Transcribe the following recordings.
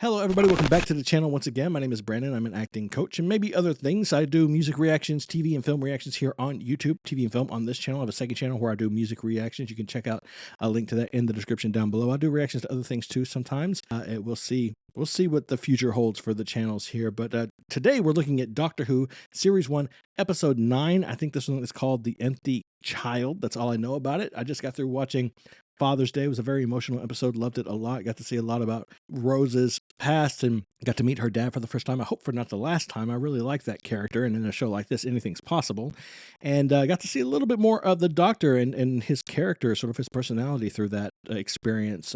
Hello, everybody. Welcome back to the channel once again. My name is Brandon. I'm an acting coach and maybe other things. I do music reactions, TV and film reactions here on YouTube, TV and film on this channel. I have a second channel where I do music reactions. You can check out a link to that in the description down below. I do reactions to other things too sometimes. We'll see what the future holds for the channels here. But today we're looking at Doctor Who Series 1, Episode 9. I think this one is called The Empty Child. That's all I know about it. I just got through watching Father's Day. It was a very emotional episode. Loved it a lot. Got to see a lot about Rose's past and got to meet her dad for the first time. I hope for not the last time. I really like that character. And in a show like this, anything's possible. And got to see a little bit more of the Doctor and his character, sort of his personality through that experience.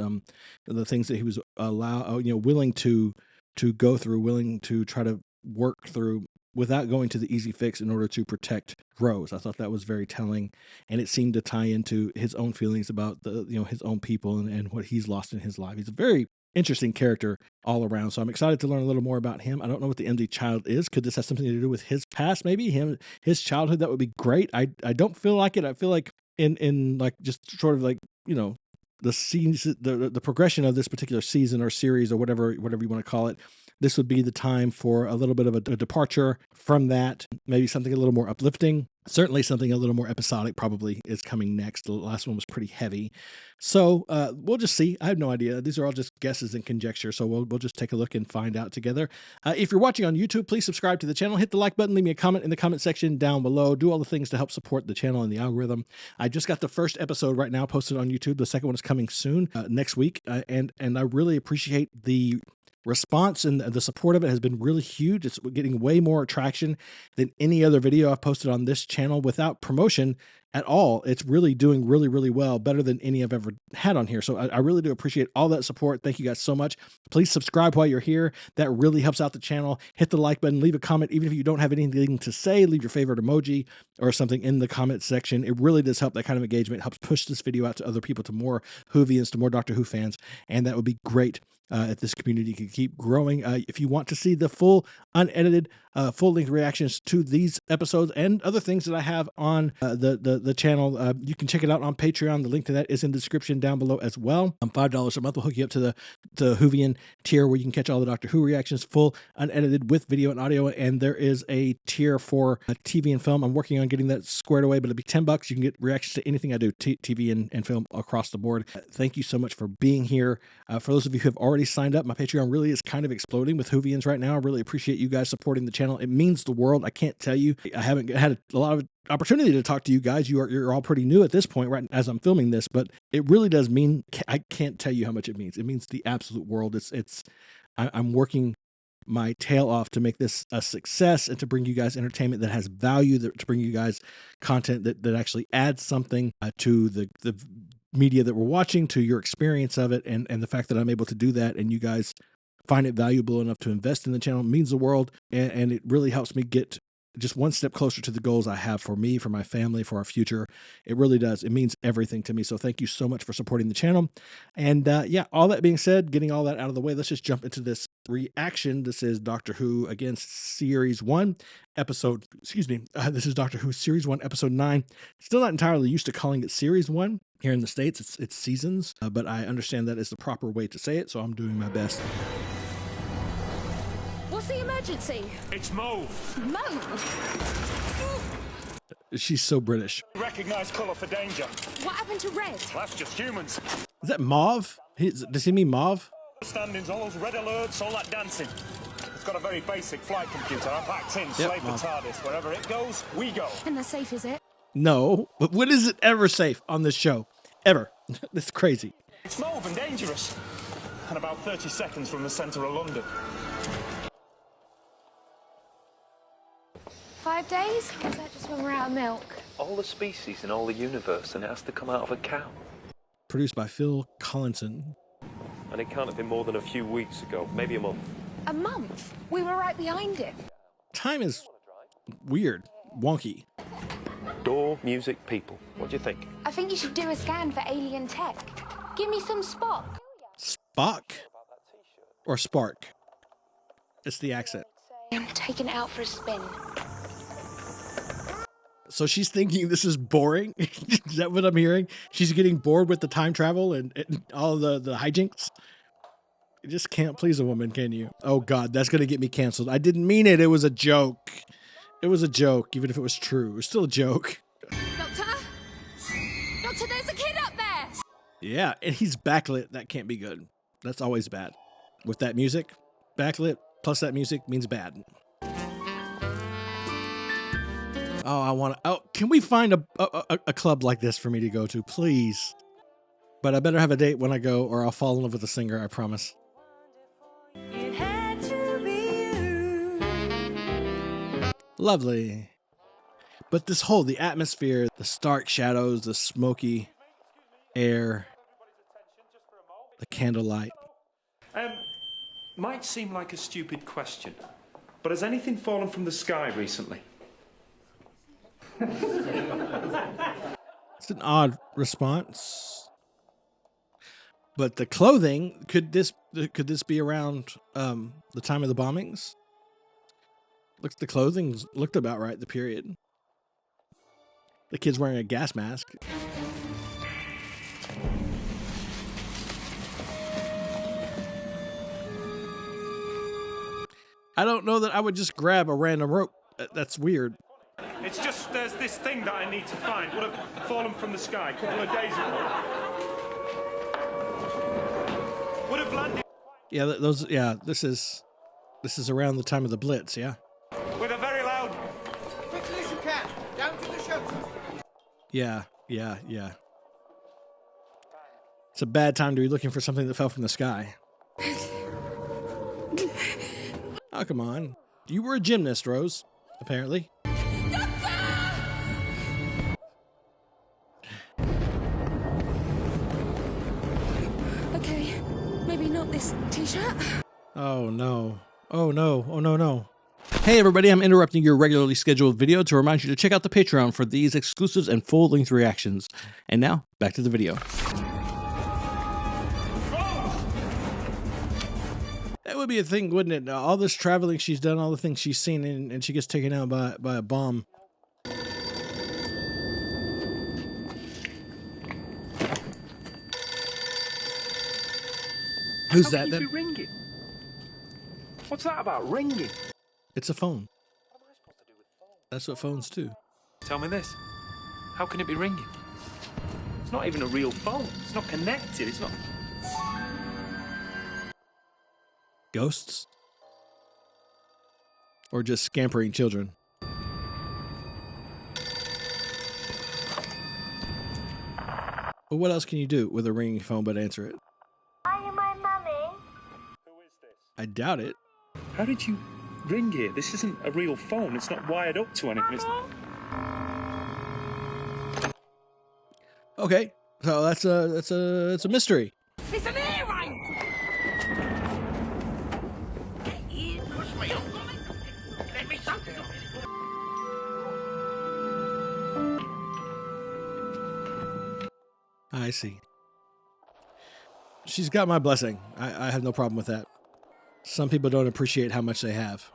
The things that he was willing to go through, willing to try to work through without going to the easy fix in order to protect Rose. I thought that was very telling, and it seemed to tie into his own feelings about his own people and what he's lost in his life. He's a very interesting character all around. So I'm excited to learn a little more about him. I don't know what the empty child is. Could this have something to do with his past? Maybe his childhood. That would be great. I don't feel like it. I feel like in like just sort of like, the scenes, the progression of this particular season or series or whatever you want to call it, this would be the time for a little bit of a departure from that. Maybe something a little more uplifting. Certainly something a little more episodic probably is coming next. The last one was pretty heavy. So we'll just see. I have no idea. These are all just guesses and conjecture. So we'll just take a look and find out together. If you're watching on YouTube, please subscribe to the channel. Hit the like button. Leave me a comment in the comment section down below. Do all the things to help support the channel and the algorithm. I just got the first episode right now posted on YouTube. The second one is coming soon, next week. And I really appreciate the response, and the support of it has been really huge. It's getting way more traction than any other video I've posted on this channel without promotion at all. It's really doing really, really well, better than any I've ever had on here. So I really do appreciate all that support. Thank you guys so much. Please subscribe while you're here. That really helps out the channel. Hit the like button, leave a comment. Even if you don't have anything to say, leave your favorite emoji or something in the comment section. It really does help. That kind of engagement helps push this video out to other people, to more Whovians, to more Doctor Who fans. And that would be great if this community can keep growing. If you want to see the full unedited full-length reactions to these episodes and other things that I have on the channel, you can check it out on Patreon. The link to that is in the description down below as well. $5 a month will hook you up to the Whovian tier, where you can catch all the Doctor Who reactions full unedited with video and audio. And there is a tier for TV and film. I'm working on getting that squared away, but it'll be $10. You can get reactions to anything I do, TV and film across the board. Thank you so much for being here. For those of you who have already signed up, my Patreon really is kind of exploding with Whovians right now. I really appreciate you guys supporting the channel. It means the world. I can't tell you. I haven't had a lot of opportunity to talk to you guys. You're all pretty new at this point, right, as I'm filming this, but it really does mean, I can't tell you how much it means. It means the absolute world. I'm working my tail off to make this a success and to bring you guys entertainment that has value, to bring you guys content that actually adds something to the media that we're watching, to your experience of it. And the fact that I'm able to do that and you guys find it valuable enough to invest in the channel means the world. And it really helps me get just one step closer to the goals I have for me, for my family, for our future. It really does. It means everything to me. So thank you so much for supporting the channel. And yeah, all that being said, getting all that out of the way, let's just jump into this reaction. This is Doctor Who, again, Series 1, episode, this is Doctor Who Series 1, Episode 9. Still not entirely used to calling it Series 1. Here in the States, it's seasons, but I understand that is the proper way to say it, so I'm doing my best. What's the emergency? It's Mauve. Mauve? She's so British. Recognize color for danger. What happened to red? That's just humans. Is that mauve? Does he mean mauve? Standings, all those red alerts, all that dancing. It's got a very basic flight computer. I packed in, slave the TARDIS. Wherever it goes, we go. And the safe, is it? No, but when is it ever safe on this show? Ever. This is crazy. It's Mauve and dangerous. And about 30 seconds from the centre of London. 5 days? Or is that just when we're out of milk? All the species in all the universe, and it has to come out of a cow. Produced by Phil Collinson. And it can't have been more than a few weeks ago, maybe a month. A month? We were right behind it. Time is weird, wonky. Door, music, people. What do you think? I think you should do a scan for alien tech. Give me some Spock. Spock? Or Spark? It's the accent. I'm taking it out for a spin. So she's thinking this is boring? Is that what I'm hearing? She's getting bored with the time travel and all the hijinks? You just can't please a woman, can you? Oh, God, that's going to get me canceled. I didn't mean it. It was a joke. It was a joke, even if it was true. It was still a joke. Doctor? Doctor, there's a kid up there! Yeah, and he's backlit. That can't be good. That's always bad. With that music, backlit plus that music means bad. Oh, can we find a club like this for me to go to, please? But I better have a date when I go, or I'll fall in love with the singer, I promise. It had to be you. Lovely. But the atmosphere, the stark shadows, the smoky air, the candlelight. Might seem like a stupid question, but has anything fallen from the sky recently? It's an odd response. But the clothing, could this be around the time of the bombings? Looks the clothing looked about right, the period. The kid's wearing a gas mask. I don't know that I would just grab a random rope. That's weird. It's just there's this thing that I need to find. Would have fallen from the sky a couple of days ago. Would have landed. Yeah, this is around the time of the Blitz, yeah. With a very loud. Quickly as you can, down to the shelter. Yeah. It's a bad time to be looking for something that fell from the sky. Oh, come on. You were a gymnast, Rose, apparently. Okay, maybe not this t-shirt. Oh, no. Oh, no. Oh, no, no. Hey, everybody, I'm interrupting your regularly scheduled video to remind you to check out the Patreon for these exclusives and full-length reactions. And now, back to the video. That would be a thing, wouldn't it? All this traveling she's done, all the things she's seen, and she gets taken out by a bomb. Who's that? How can you be ringing? What's that about, ringing? It's a phone. That's what phones do. Tell me this. How can it be ringing? It's not even a real phone. It's not connected. It's not... Ghosts? Or just scampering children? Well, what else can you do with a ringing phone but answer it? Are you my mummy? Who is this? I doubt it. How did you ring here? This isn't a real phone. It's not wired up to anything. It's... Okay, so that's a mystery. It's an earring! Let me something on it. I see. She's got my blessing. I have no problem with that. Some people don't appreciate how much they have.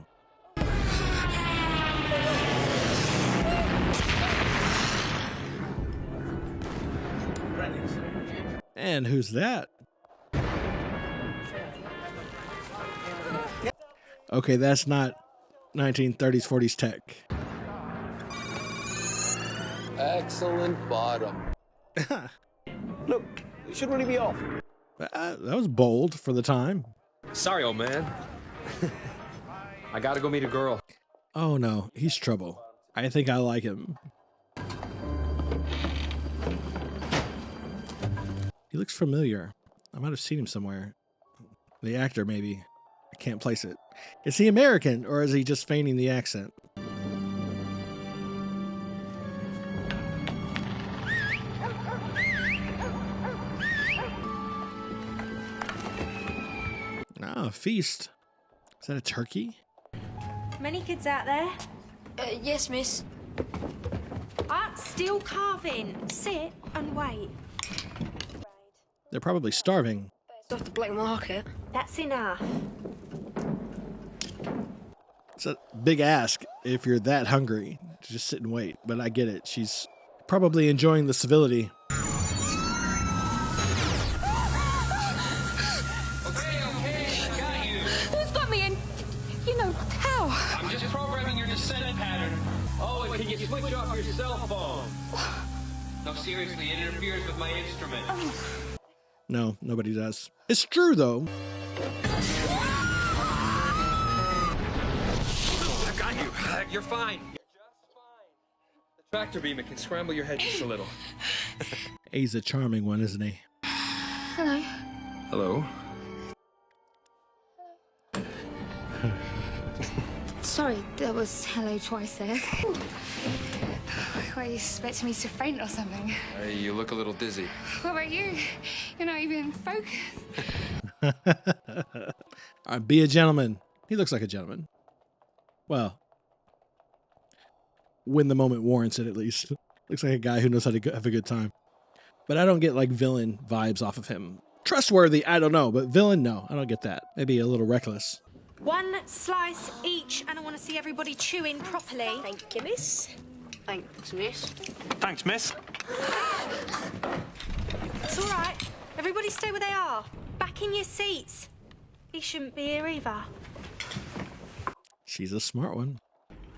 And who's that? Okay, that's not 1930s, 40s tech. Excellent bottom. Look, we should really be off. That was bold for the time. Sorry, old man. I gotta go meet a girl. Oh no, he's trouble. I think I like him. He looks familiar. I might have seen him somewhere. The actor, maybe. I can't place it. Is he American, or is he just feigning the accent? Ah, a feast. Is that a turkey? Many kids out there? Yes, miss. Art steel carving. Sit and wait. They're probably starving. It's off the black market. That's enough. It's a big ask if you're that hungry to just sit and wait, but I get it. She's probably enjoying the civility. Okay. How? I'm just programming your descent pattern. Oh, and can you switch off your cell phone? No, seriously, it interferes with my instrument. No, nobody does. It's true, though. I got you. You're fine. You're just fine. The tractor beam, it can scramble your head just a little. He's a charming one, isn't he? Hello. Hello. Sorry, there was hello twice there. Were you expecting me to faint or something? You look a little dizzy. What about you? You're not even focused. All right, be a gentleman. He looks like a gentleman. Well, when the moment warrants it, at least. Looks like a guy who knows how to have a good time. But I don't get like villain vibes off of him. Trustworthy, I don't know, but villain, no, I don't get that. Maybe a little reckless. 1 slice each, and I want to see everybody chewing properly. Thank you, miss. Thanks, miss. Thanks, miss. It's all right. Everybody stay where they are. Back in your seats. He shouldn't be here either. She's a smart one.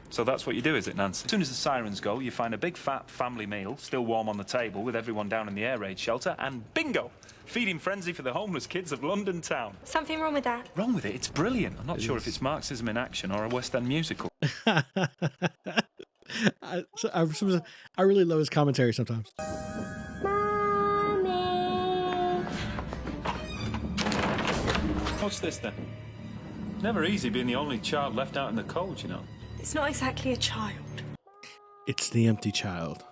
So that's what you do, is it, Nancy? As soon as the sirens go, you find a big fat family meal, still warm on the table, with everyone down in the air raid shelter, and bingo! Feeding frenzy for the homeless kids of London town. Something wrong with that? Wrong with it? It's brilliant. I'm not sure if it's Marxism in action or a West End musical. I really love his commentary sometimes. Mommy. What's this, then? Never easy being the only child left out in the cold, you know. It's not exactly a child. It's the empty child.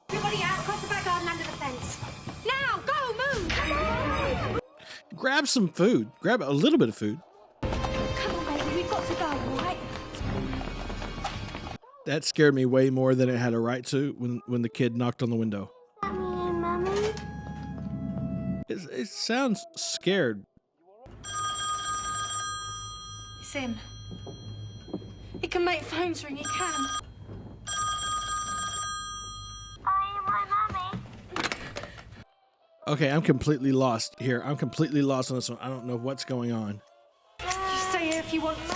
Everybody out, across the back garden under the fence. Now, go, move! Come on! Grab some food. Grab a little bit of food. Come on, baby, we've got to go, all right? That scared me way more than it had a right to when the kid knocked on the window. Mommy. It sounds scared. It's him. He can make phones ring, he can. Are you my mommy? Okay, I'm completely lost here. I'm completely lost on this one. I don't know what's going on. You stay here if you want to.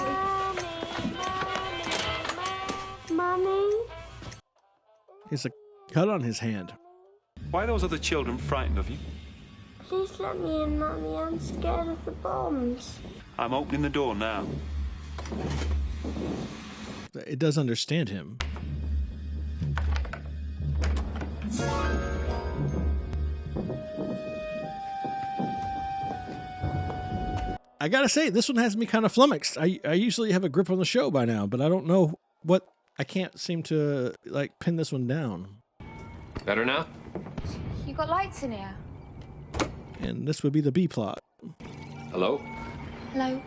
Mommy. There's a cut on his hand. Why are those other children frightened of you? Please let me in, Mommy. I'm scared of the bombs. I'm opening the door now. It does understand him. I gotta say, this one has me kind of flummoxed. I usually have a grip on the show by now, but I don't know what... I can't seem to, like, pin this one down. Better now? You got lights in here? And this would be the B plot. Hello? Hello.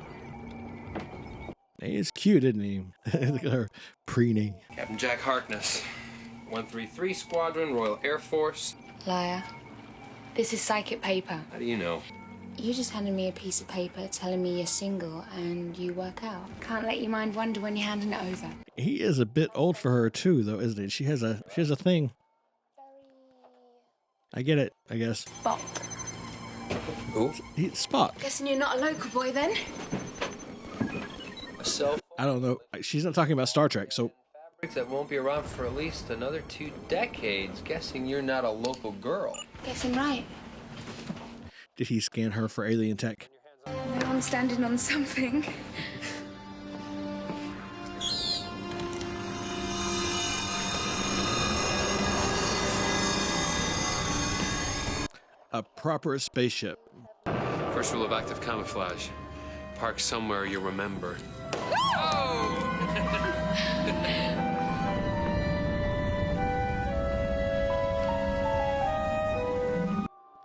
He is cute, isn't he? Look at her preening. Captain Jack Harkness. 133 Squadron, Royal Air Force. Liar. This is psychic paper. How do you know? You just handed me a piece of paper telling me you're single and you work out. Can't let your mind wander when you're handing it over. He is a bit old for her too, though, isn't he? She has a thing. I get it, I guess. Spock. Who? Spock. Guessing you're not a local boy then? A cell phone I don't know. She's not talking about Star Trek, so... fabric that won't be around for at least another 2 decades. Guessing you're not a local girl. Guessing right. Did he scan her for alien tech? Now I'm standing on something. A proper spaceship. First rule of active camouflage. Park somewhere you'll remember.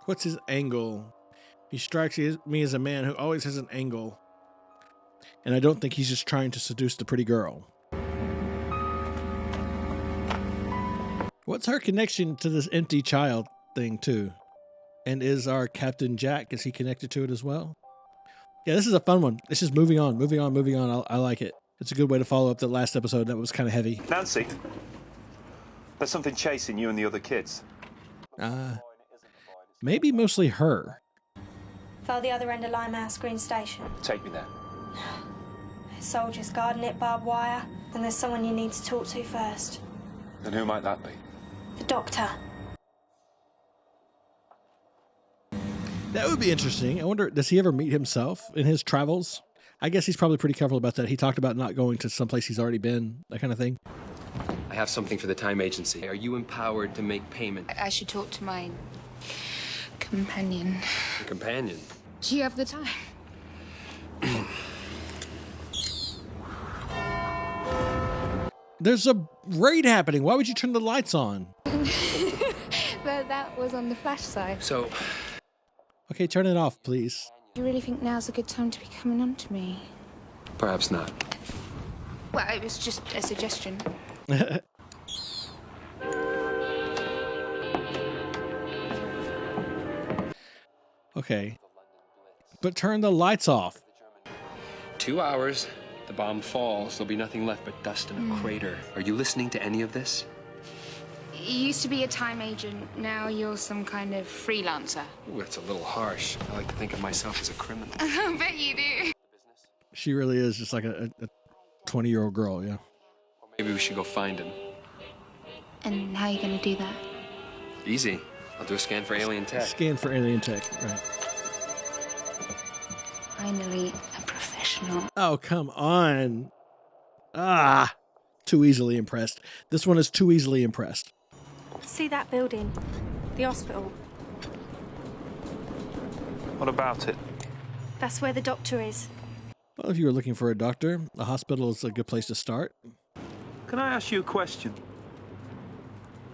What's his angle? He strikes me as a man who always has an angle. And I don't think he's just trying to seduce the pretty girl. What's her connection to this empty child thing, too? And is our Captain Jack, is he connected to it as well? Yeah, this is a fun one. It's just moving on. I like it. It's a good way to follow up the last episode that was kind of heavy. Nancy, there's something chasing you and the other kids. Maybe mostly her. File the other end of Limehouse Green Station. Take me there. There's soldiers guarding it, barbed wire. Then there's someone you need to talk to first. And who might that be? The doctor. That would be interesting. I wonder, does he ever meet himself in his travels? I guess he's probably pretty careful about that. He talked about not going to someplace he's already been, that kind of thing. I have something for the time agency. Are you empowered to make payment? I should talk to my companion. Your companion? Do you have the time? There's a raid happening. Why would you turn the lights on? But that was on the flash side. So... Okay, turn it off, please. Do you really think now's a good time to be coming on to me? Perhaps not. Well, it was just a suggestion. Okay. But turn the lights off. 2 hours, the bomb falls, there'll be nothing left but dust in a crater. Are you listening to any of this? You used to be a time agent, now you're some kind of freelancer. Ooh, that's a little harsh. I like to think of myself as a criminal. I bet you do. She really is just like a 20-year-old girl, yeah. Or maybe we should go find him. And how are you going to do that? Easy. I'll do a scan for alien tech. Scan for alien tech, right. Finally, a professional. Oh, come on. Ah, too easily impressed. This one is too easily impressed. See that building? The hospital. What about it? That's where the doctor is. Well, if you were looking for a doctor, a hospital is a good place to start. Can I ask you a question?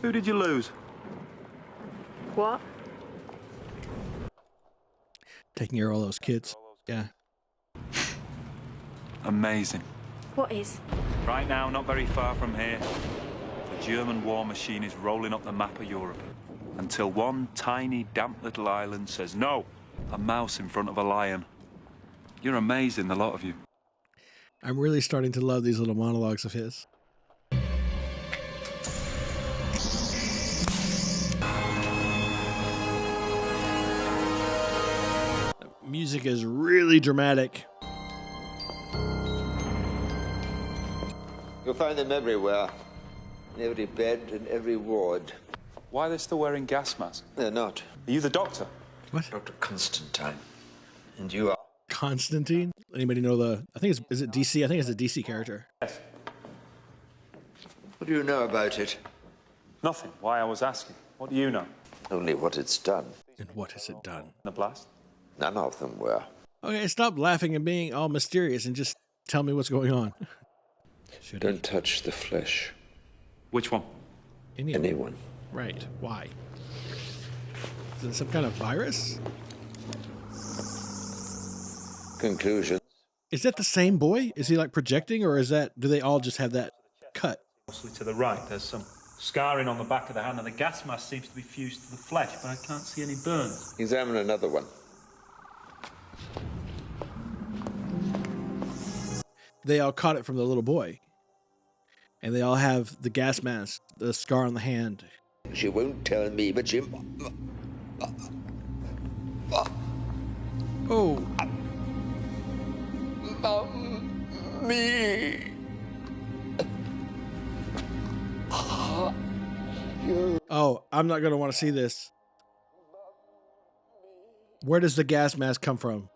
Who did you lose? What? Taking care of all those kids. Yeah. Amazing. What is? Right now, not very far from here, the German war machine is rolling up the map of Europe. Until one tiny, damp little island says, no, a mouse in front of a lion. You're amazing, the lot of you. I'm really starting to love these little monologues of his. The music is really dramatic. You'll find them everywhere. In every bed and every ward. Why are they still wearing gas masks? They're not. Are you the doctor? What? Dr. Constantine. And you are? Constantine? Anybody know the... I think it's... Is it DC? I think it's a DC character. Yes. What do you know about it? Nothing. Why I was asking. What do you know? Only what it's done. And what has it done? The blast? None of them were. Okay, stop laughing and being all mysterious and just tell me what's going on. Don't touch the flesh. Which one? Anyone. Right. Why? Is it some kind of virus? Conclusions. Is that the same boy? Is he like projecting, or is that... Do they all just have that cut? Mostly to the right. There's some scarring on the back of the hand, and the gas mask seems to be fused to the flesh, but I can't see any burns. Examine another one. They all caught it from the little boy. And they all have the gas mask, the scar on the hand. She won't tell me, but she... Oh. Me. Oh, I'm not going to want to see this. Where does the gas mask come from?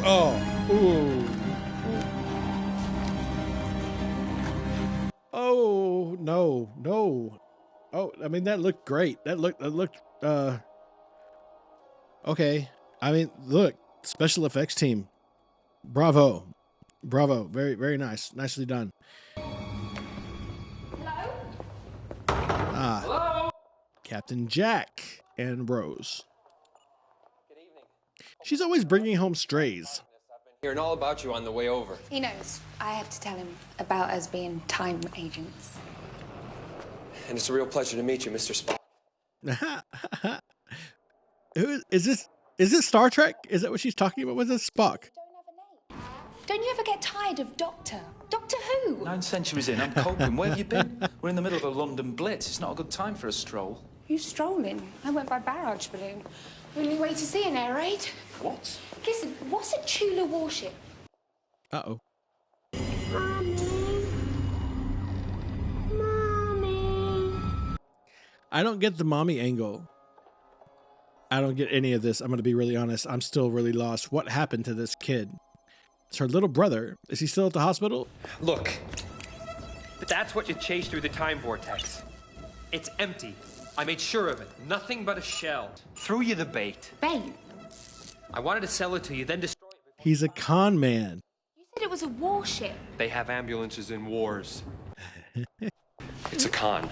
Oh. Ooh. Oh, no, no. Oh, I mean, that looked great. That looked, okay. I mean, look, special effects team. Bravo. Bravo. Very, very nice. Nicely done. Hello? Ah. Hello? Captain Jack and Rose. She's always bringing home strays. Hearing all about you on the way over. He knows. I have to tell him about us being time agents. And it's a real pleasure to meet you, Mr. Spock. Who is this? Is this Star Trek? Is that what she's talking about? Was this Spock? Don't you ever get tired of Doctor? Doctor Who? 9 centuries in, I'm coping. Where have you been? We're in the middle of a London blitz. It's not a good time for a stroll. Who's strolling? I went by barrage balloon. Only way to see an air raid. What? Listen, what's a Chula warship? Uh-oh. Mommy. Mommy. I don't get the mommy angle. I don't get any of this. I'm going to be really honest. I'm still really lost. What happened to this kid? It's her little brother. Is he still at the hospital? Look, that's what you chase through the time vortex. It's empty. I made sure of it. Nothing but a shell. Threw you the bait. Bait? I wanted to sell it to you, then destroy it. He's a con man. You said it was a warship. They have ambulances in wars. It's a con.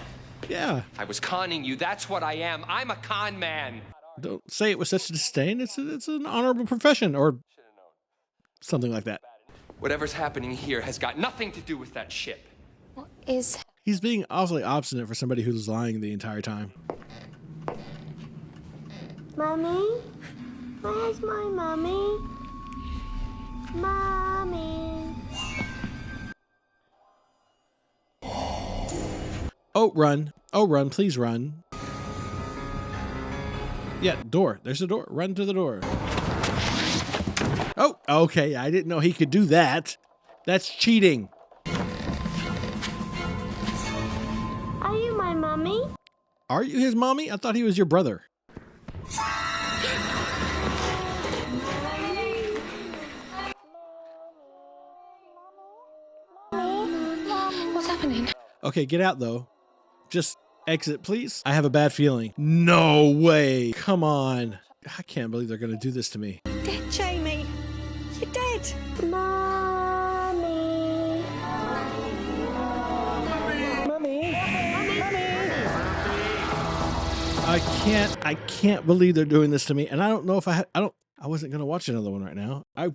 Yeah. I was conning you. That's what I am. I'm a con man. Don't say it with such disdain. It's an honorable profession or something like that. Whatever's happening here has got nothing to do with that ship. What is... He's being awfully obstinate for somebody who's lying the entire time. Mommy? Where's my mommy? Mommy. Oh, run. Oh, run. Please run. Yeah, door. There's a door. Run to the door. Oh, okay. I didn't know he could do that. That's cheating. Are you my mommy? Are you his mommy? I thought he was your brother. What's happening? Okay, get out though. Just exit, please. I have a bad feeling. No way. Come on. I can't believe they're going to do this to me. Dead, Jamie. You're dead. Mommy. Mommy. I can't believe they're doing this to me. And I don't know if I wasn't going to watch another one right now. I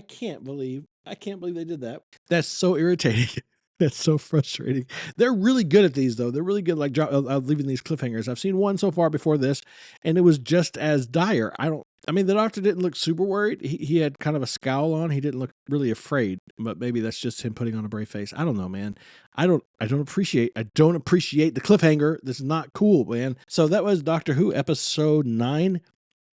can't believe they did that. That's so irritating. That's so frustrating. They're really good at these, though. They're really good, like leaving these cliffhangers. I've seen one so far before this, and it was just as dire. I mean, the doctor didn't look super worried. He had kind of a scowl on. He didn't look really afraid, but maybe that's just him putting on a brave face. I don't know, man. I don't appreciate the cliffhanger. This is not cool, man. So that was Doctor Who episode 9.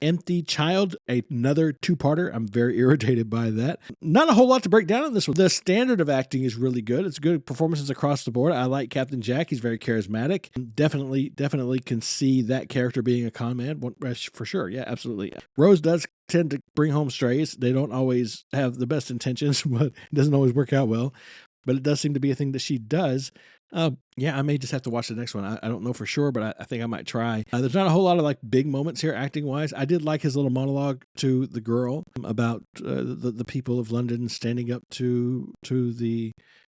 Empty Child, another two-parter. I'm very irritated by that. Not a whole lot to break down on this one. The standard of acting is really good. It's good performances across the board. I like Captain Jack. He's very charismatic. Definitely can see that character being a con man for sure. Yeah, absolutely. Rose does tend to bring home strays. They don't always have the best intentions, but it doesn't always work out well. But it does seem to be a thing that she does. Yeah, I may just have to watch the next one. I don't know for sure, but I think I might try. There's not a whole lot of like big moments here acting wise. I did like his little monologue to the girl about the people of London standing up to the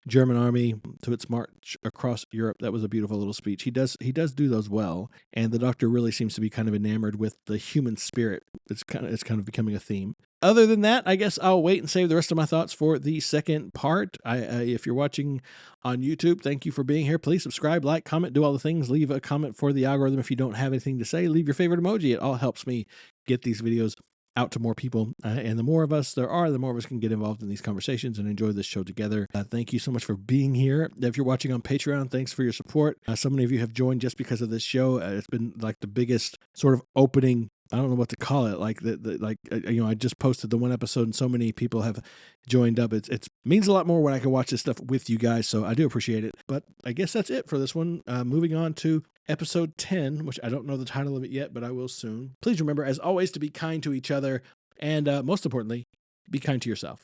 German army to its march across Europe. That was a beautiful little speech. He does do those well, and the Doctor really seems to be kind of enamored with the human spirit. It's kind of becoming a theme. Other than that, I guess I'll wait and save the rest of my thoughts for the second part. If you're watching on YouTube, thank you for being here. Please subscribe, like, comment, do all the things. Leave a comment for the algorithm if you don't have anything to say. Leave your favorite emoji. It all helps me get these videos out to more people. And the more of us there are, the more of us can get involved in these conversations and enjoy this show together. Thank you so much for being here. If you're watching on Patreon, thanks for your support. So many of you have joined just because of this show. It's been like the biggest sort of opening. I don't know what to call it. Like I just posted the one episode and so many people have joined up. It means a lot more when I can watch this stuff with you guys. So I do appreciate it. But I guess that's it for this one. Moving on to episode 10, which I don't know the title of it yet, but I will soon. Please remember, as always, to be kind to each other. And most importantly, be kind to yourself.